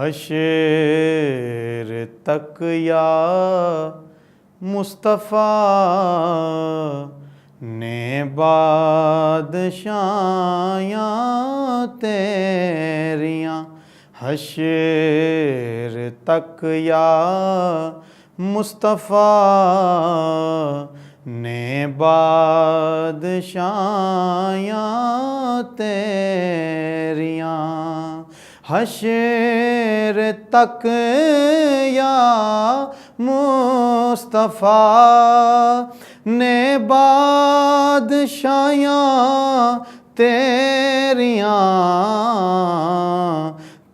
हशर तक या मुस्तफ़ा ने बादशायां तेरियां। हशर तक या मुस्तफ़ा ने बादशायां तेरियां। हशर तक या मुस्तफ़ा ने बादशायां तेरियां।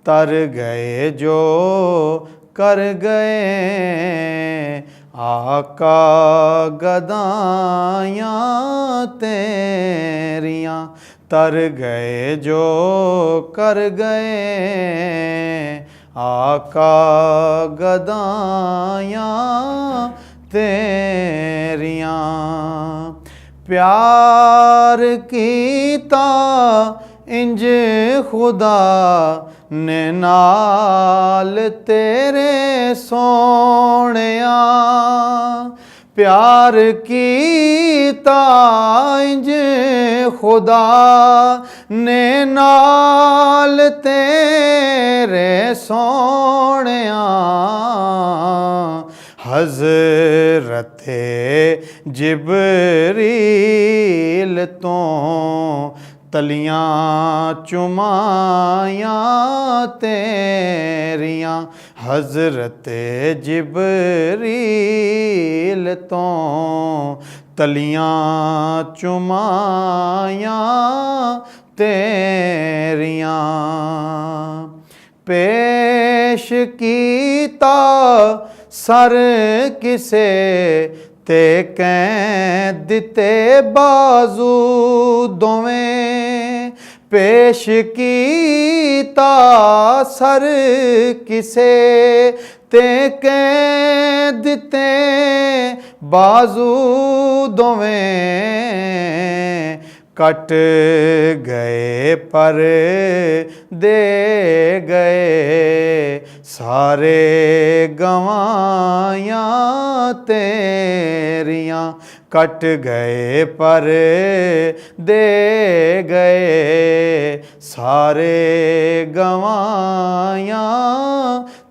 तर गए जो कर गए आका गदायां तेरियां। तर गए जो कर गए आका गदायां तेरियां। प्यार कीता इंज खुदा ने नाल तेरे सोहणिया। प्यार कीता इंज खुदा ने नाल तेरे सोहणिया। हज़रते जिबरील तो तलियां चुमायां तेरियां। हज़रते जिबरील तो तलियां चुमायां तेरियां। पेश कीता सर किसे ते कैं दिते बाजू दोवें। पेश कीता सर किसे ते कैं दिते बाजू दोवें। कट गए पर दे गए सारे गवायां तेरियां। कट गए पर दे गए सारे गवायां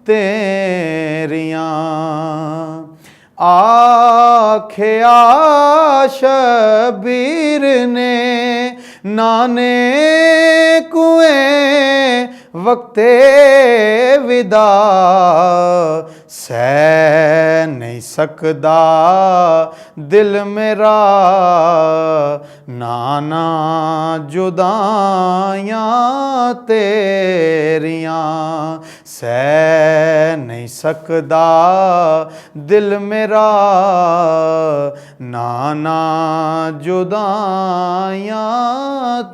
तेरियां। आख्या शबीर ने नाने कुएं वक्ते विदा। सह नहीं सकदा दिल मेरा नाना जुदायां तेरियां। सह नहीं सकदा दिल मेरा नाना जुदायां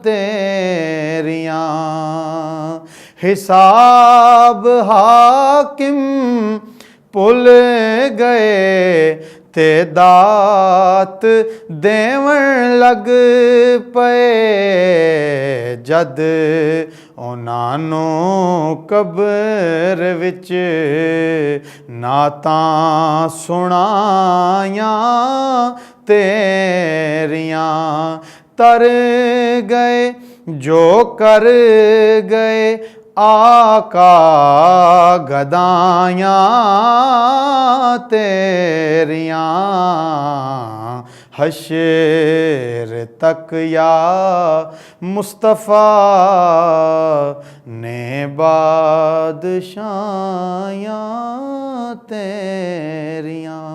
तेरियां। हिसाब हाकिम भुल गए ते दात देवण लग पए। जद उन्हां नूं कब्र विच नातां सुणायां तेरियां। तर गए जो कर गए आका गदायां तेरियां। हशर तक या मुस्तफ़ा ने बादशायां तेरियां।